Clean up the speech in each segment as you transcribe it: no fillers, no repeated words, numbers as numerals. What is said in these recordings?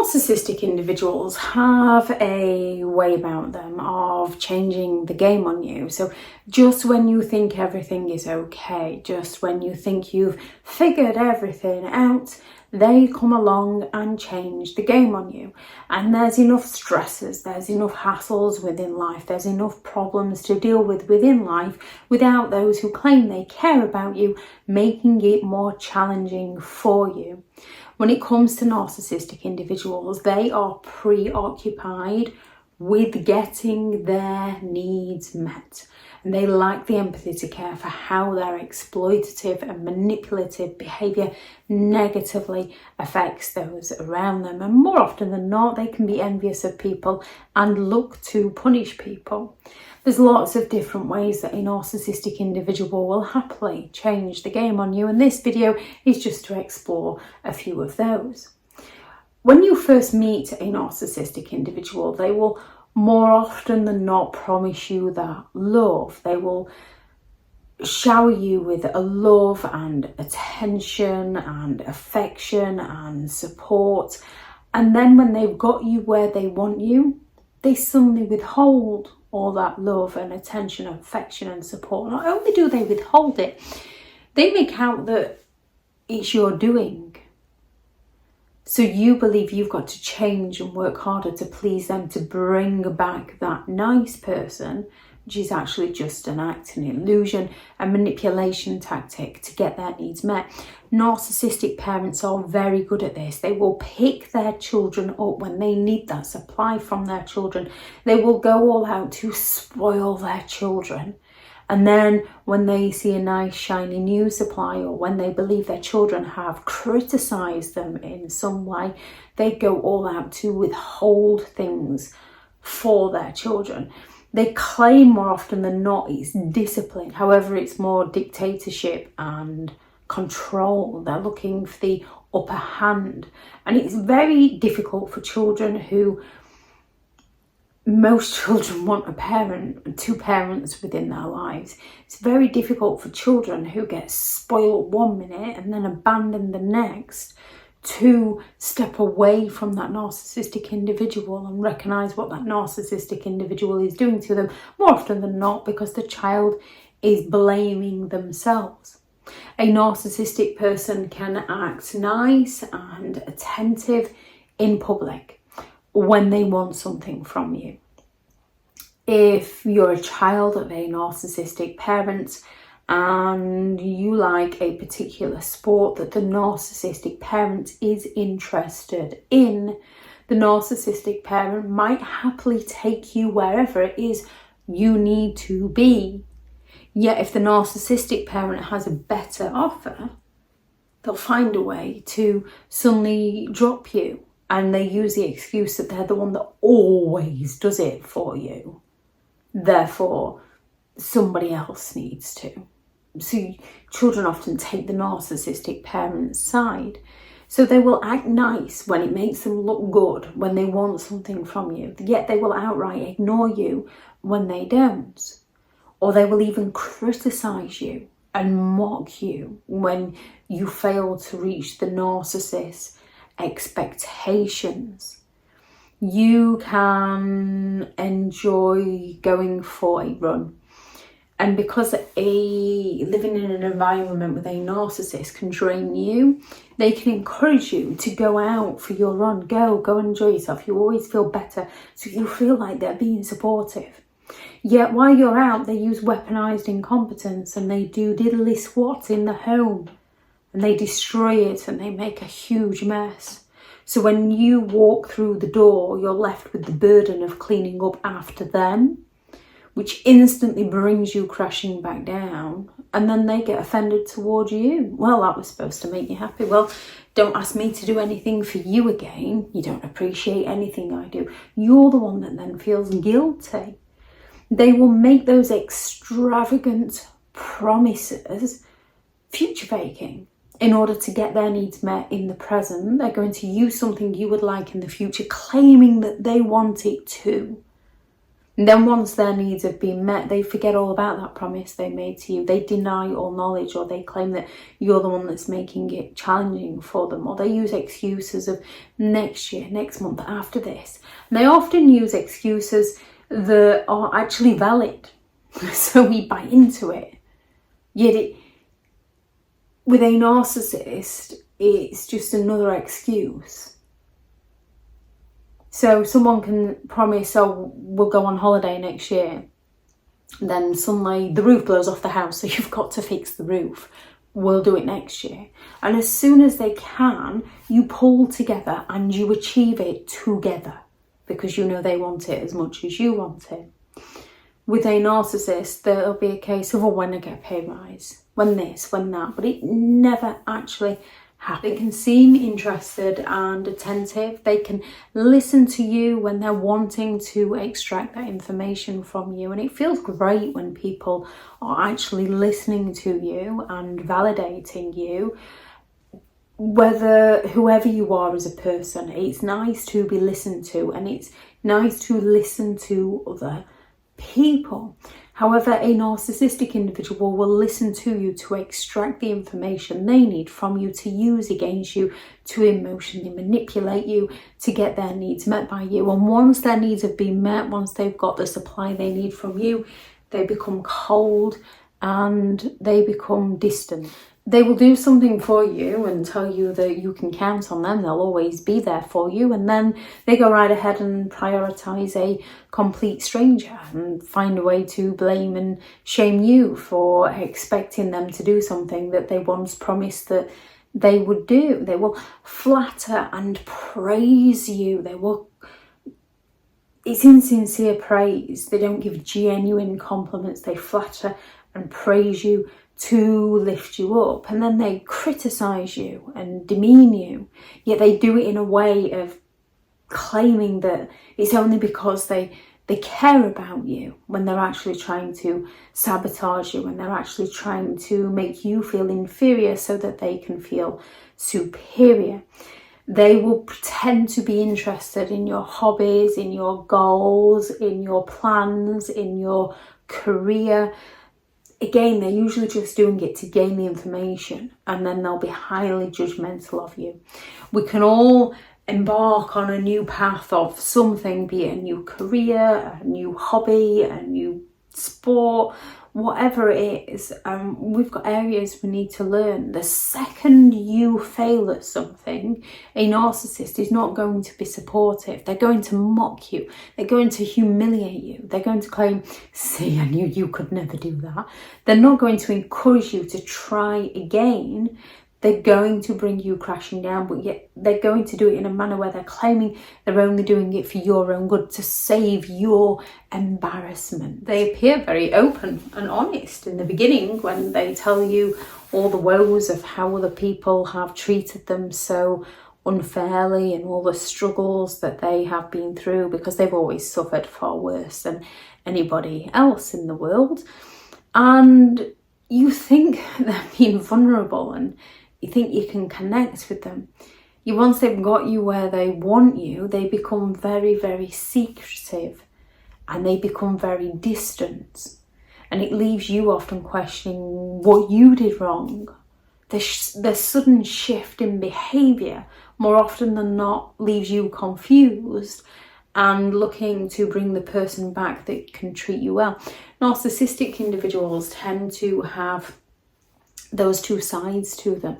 Narcissistic individuals have a way about them of changing the game on you. So just when you think everything is okay, just when you think you've figured everything out, they come along and change the game on you. And there's enough stresses, there's enough hassles within life, there's enough problems to deal with within life without those who claim they care about you making it more challenging for you. When it comes to narcissistic individuals, they are preoccupied with getting their needs met. And they lack the empathy to care for how their exploitative and manipulative behaviour negatively affects those around them. And more often than not, they can be envious of people and look to punish people. There's lots of different ways that a narcissistic individual will happily change the game on you, and this video is just to explore a few of those. When you first meet a narcissistic individual, they will more often than not promise you that love. They will shower you with a love and attention and affection and support, and then when they've got you where they want you, they suddenly withhold all that love and attention, affection and support. Not only do they withhold it, they make out that it's your doing. So you believe you've got to change and work harder to please them, to bring back that nice person, which is actually just an act, an illusion, a manipulation tactic to get their needs met. Narcissistic parents are very good at this. They will pick their children up when they need that supply from their children. They will go all out to spoil their children. And then when they see a nice shiny new supply, or when they believe their children have criticised them in some way, they go all out to withhold things for their children. They claim more often than not it's discipline. However, it's more dictatorship and control. They're looking for the upper hand. And it's very difficult for children who, most children want a parent, two parents within their lives. It's very difficult for children who get spoiled one minute and then abandoned the next to step away from that narcissistic individual and recognise what that narcissistic individual is doing to them, more often than not because the child is blaming themselves. A narcissistic person can act nice and attentive in public when they want something from you. If you're a child of a narcissistic parent and you like a particular sport that the narcissistic parent is interested in, the narcissistic parent might happily take you wherever it is you need to be. Yet if the narcissistic parent has a better offer, they'll find a way to suddenly drop you, and they use the excuse that they're the one that always does it for you. Therefore, somebody else needs to. So children often take the narcissistic parent's side. So they will act nice when it makes them look good, when they want something from you, yet they will outright ignore you when they don't. Or they will even criticise you and mock you when you fail to reach the narcissist's expectations. You can enjoy going for a run. And because living in an environment with a narcissist can drain you, they can encourage you to go out for your run. Go and enjoy yourself. You always feel better, so you feel like they're being supportive. Yet while you're out, they use weaponised incompetence and they do diddly squat in the home. And they destroy it and they make a huge mess. So when you walk through the door, you're left with the burden of cleaning up after them, which instantly brings you crashing back down, and then they get offended towards you. Well, that was supposed to make you happy. Well, don't ask me to do anything for you again. You don't appreciate anything I do. You're the one that then feels guilty. They will make those extravagant promises, future faking, in order to get their needs met in the present. They're going to use something you would like in the future, claiming that they want it too. And then once their needs have been met, they forget all about that promise they made to you. They deny all knowledge, or they claim that you're the one that's making it challenging for them, or they use excuses of next year, next month, after this. And they often use excuses that are actually valid. So we buy into it. Yet with a narcissist, it's just another excuse. So someone can promise, oh, we'll go on holiday next year. Then suddenly the roof blows off the house, so you've got to fix the roof. We'll do it next year. And as soon as they can, you pull together and you achieve it together, because you know they want it as much as you want it. With a narcissist, there'll be a case of, oh, when I get a pay rise, when this, when that, but it never actually happens. They can seem interested and attentive. They can listen to you when they're wanting to extract that information from you. And it feels great when people are actually listening to you and validating you. Whoever you are as a person, it's nice to be listened to, and it's nice to listen to other people. However, a narcissistic individual will listen to you to extract the information they need from you to use against you, to emotionally manipulate you, to get their needs met by you. And once their needs have been met, once they've got the supply they need from you, they become cold and they become distant. They will do something for you and tell you that you can count on them. They'll always be there for you. And then they go right ahead and prioritise a complete stranger and find a way to blame and shame you for expecting them to do something that they once promised that they would do. They will flatter and praise you. It's insincere praise. They don't give genuine compliments. They flatter and praise you to lift you up, and then they criticise you and demean you, yet they do it in a way of claiming that it's only because they care about you, when they're actually trying to sabotage you, when they're actually trying to make you feel inferior so that they can feel superior. They will pretend to be interested in your hobbies, in your goals, in your plans, in your career. Again, they're usually just doing it to gain the information, and then they'll be highly judgmental of you. We can all embark on a new path of something, be it a new career, a new hobby, a new sport, whatever it is. We've got areas we need to learn. The second you fail at something, a narcissist is not going to be supportive. They're going to mock you. They're going to humiliate you. They're going to claim, see, I knew you could never do that. They're not going to encourage you to try again. They're going to bring you crashing down, but yet they're going to do it in a manner where they're claiming they're only doing it for your own good, to save your embarrassment. They appear very open and honest in the beginning when they tell you all the woes of how other people have treated them so unfairly and all the struggles that they have been through, because they've always suffered far worse than anybody else in the world. And you think they're being vulnerable, and you think you can connect with them. Once they've got you where they want you, they become very, very secretive, and they become very distant. And it leaves you often questioning what you did wrong. The sudden shift in behaviour, more often than not, leaves you confused and looking to bring the person back that can treat you well. Narcissistic individuals tend to have those two sides to them.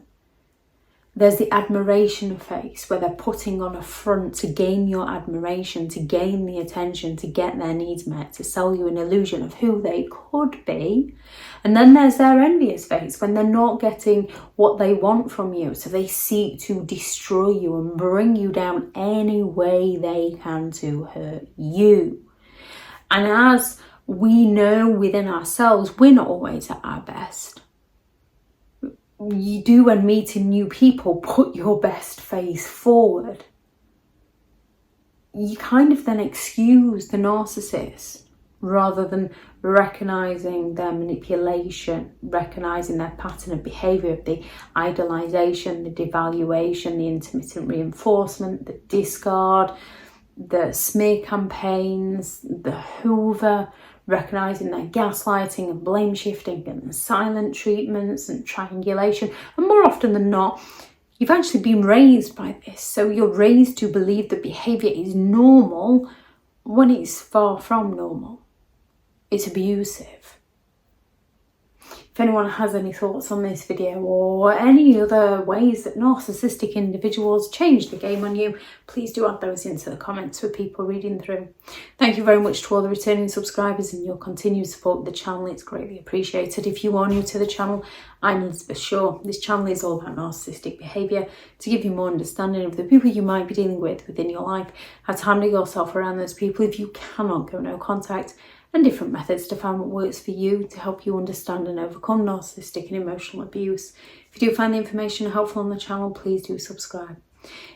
There's the admiration phase, where they're putting on a front to gain your admiration, to gain the attention, to get their needs met, to sell you an illusion of who they could be. And then there's their envious phase, when they're not getting what they want from you, so they seek to destroy you and bring you down any way they can to hurt you. And as we know within ourselves, we're not always at our best. You do, when meeting new people, put your best face forward. You kind of then excuse the narcissist rather than recognising their manipulation, recognising their pattern of behaviour, the idolisation, the devaluation, the intermittent reinforcement, the discard, the smear campaigns, the Hoover, recognising their gaslighting and blame shifting and the silent treatments and triangulation. And more often than not, you've actually been raised by this. So you're raised to believe that behaviour is normal when it's far from normal. It's abusive. If anyone has any thoughts on this video or any other ways that narcissistic individuals change the game on you, please do add those into the comments for people reading through. Thank you very much to all the returning subscribers and your continued support of the channel. It's greatly appreciated. If you are new to the channel, I'm Elizabeth Shaw. This channel is all about narcissistic behaviour to give you more understanding of the people you might be dealing with within your life, how to handle yourself around those people if you cannot go no contact, and different methods to find what works for you to help you understand and overcome narcissistic and emotional abuse. If you do find the information helpful on the channel, please do subscribe.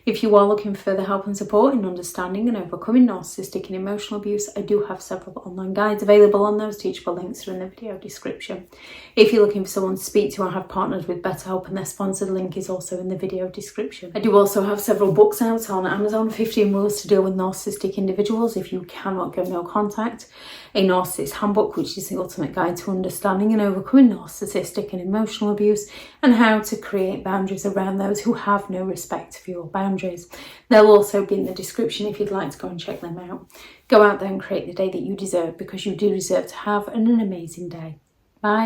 If you are looking for further help and support in understanding and overcoming narcissistic and emotional abuse, I do have several online guides available, and those teachable links are in the video description. If you're looking for someone to speak to, I have partnered with BetterHelp, and their sponsored link is also in the video description. I do also have several books out on Amazon, 15 Rules to Deal with Narcissistic Individuals if you cannot go no contact, a Narcissist Handbook, which is the ultimate guide to understanding and overcoming narcissistic and emotional abuse, and how to create boundaries around those who have no respect for your boundaries. They'll also be in the description if you'd like to go and check them out. Go out there and create the day that you deserve, because you do deserve to have an amazing day. Bye.